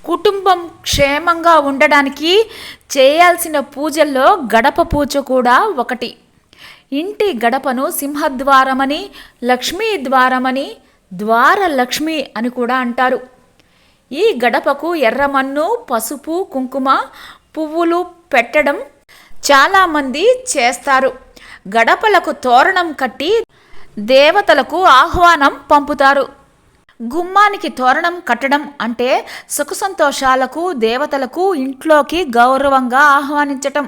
కుటుంబం క్షేమంగా ఉండడానికి చేయాల్సిన పూజల్లో గడప పూజ కూడా ఒకటి. ఇంటి గడపను సింహద్వారమని, లక్ష్మీ ద్వారమని, ద్వారలక్ష్మి అని కూడా అంటారు. ఈ గడపకు ఎర్రమన్ను, పసుపు, కుంకుమ, పువ్వులు పెట్టడం చాలామంది చేస్తారు. గడపలకు తోరణం కట్టి దేవతలకు ఆహ్వానం పంపుతారు. గుమ్మానికి తోరణం కట్టడం అంటే సుఖ సంతోషాలకు, దేవతలకు ఇంట్లోకి గౌరవంగా ఆహ్వానించటం,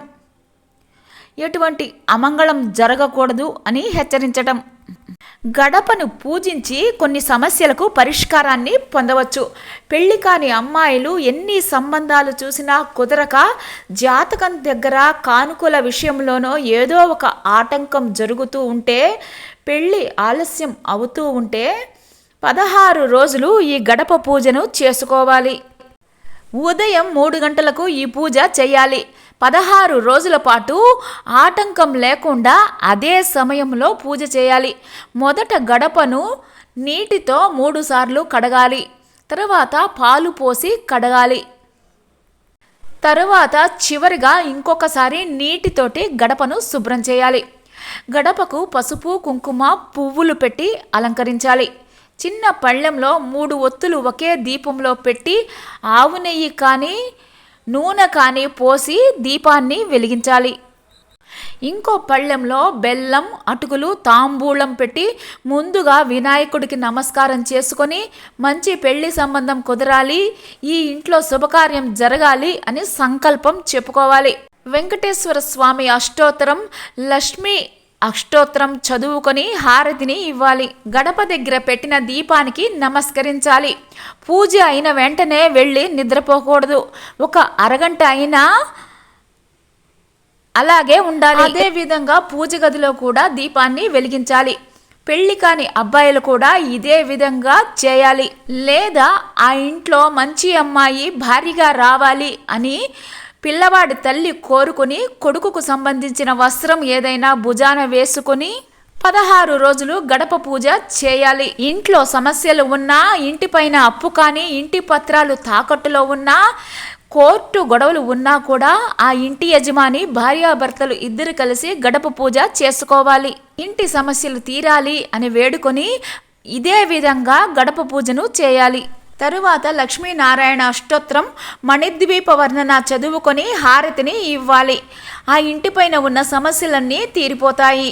ఎటువంటి అమంగళం జరగకూడదు అని హెచ్చరించటం. గడపను పూజించి కొన్ని సమస్యలకు పరిష్కారాన్ని పొందవచ్చు. పెళ్లి కాని అమ్మాయిలు ఎన్ని సంబంధాలు చూసినా కుదరక జాతకం దగ్గర కానుకల విషయంలోనో ఏదో ఒక ఆటంకం జరుగుతూ ఉంటే, పెళ్ళి ఆలస్యం అవుతూ ఉంటే 16 రోజులు ఈ గడప పూజను చేసుకోవాలి. ఉదయం 3 గంటలకు ఈ పూజ చేయాలి. 16 రోజుల పాటు ఆటంకం లేకుండా అదే సమయంలో పూజ చేయాలి. మొదట గడపను నీటితో 3 సార్లు కడగాలి. తర్వాత పాలు పోసి కడగాలి. తర్వాత చివరిగా ఇంకొకసారి నీటితోటి గడపను శుభ్రం చేయాలి. గడపకు పసుపు, కుంకుమ, పువ్వులు పెట్టి అలంకరించాలి. చిన్న పళ్ళెంలో 3 ఒత్తులు ఒకే దీపంలో పెట్టి ఆవు నెయ్యి కానీ నూనె కానీ పోసి దీపాన్ని వెలిగించాలి. ఇంకో పళ్ళెంలో బెల్లం, అటుకులు, తాంబూలం పెట్టి ముందుగా వినాయకుడికి నమస్కారం చేసుకొని మంచి పెళ్లి సంబంధం కుదరాలి, ఈ ఇంట్లో శుభకార్యం జరగాలి అని సంకల్పం చెప్పుకోవాలి. వెంకటేశ్వర స్వామి అష్టోత్తరం, లక్ష్మీ అష్టోత్తరం చదువుకొని హారతిని ఇవ్వాలి. గడప దగ్గర పెట్టిన దీపానికి నమస్కరించాలి. పూజ అయిన వెంటనే వెళ్ళి నిద్రపోకూడదు. ఒక అరగంట అయినా అలాగే ఉండాలి. అదే విధంగా పూజ గదిలో కూడా దీపాన్ని వెలిగించాలి. పెళ్లి కాని అబ్బాయిలు కూడా ఇదే విధంగా చేయాలి. లేదా ఆ ఇంట్లో మంచి అమ్మాయి భారీగా రావాలి అని పిల్లవాడి తల్లి కోరుకుని కొడుకుకు సంబంధించిన వస్త్రం ఏదైనా భుజాన వేసుకుని 16 రోజులు గడప పూజ చేయాలి. ఇంట్లో సమస్యలు ఉన్నా, ఇంటిపైన అప్పు కానీ, ఇంటి పత్రాలు తాకట్టులో ఉన్నా, కోర్టు గొడవలు ఉన్నా కూడా ఆ ఇంటి యజమాని భార్యాభర్తలు ఇద్దరు కలిసి గడప పూజ చేసుకోవాలి. ఇంటి సమస్యలు తీరాలి అని వేడుకొని ఇదే విధంగా గడప పూజను చేయాలి. తరువాత లక్ష్మీనారాయణ అష్టోత్తరం, మణిద్వీప వర్ణన చదువుకొని హారతిని ఇవ్వాలి. ఆ ఇంటిపైన ఉన్న సమస్యలన్నీ తీరిపోతాయి.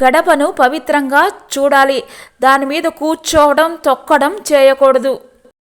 గడపను పవిత్రంగా చూడాలి. దాని మీద కూర్చోవడం, తొక్కడం చేయకూడదు.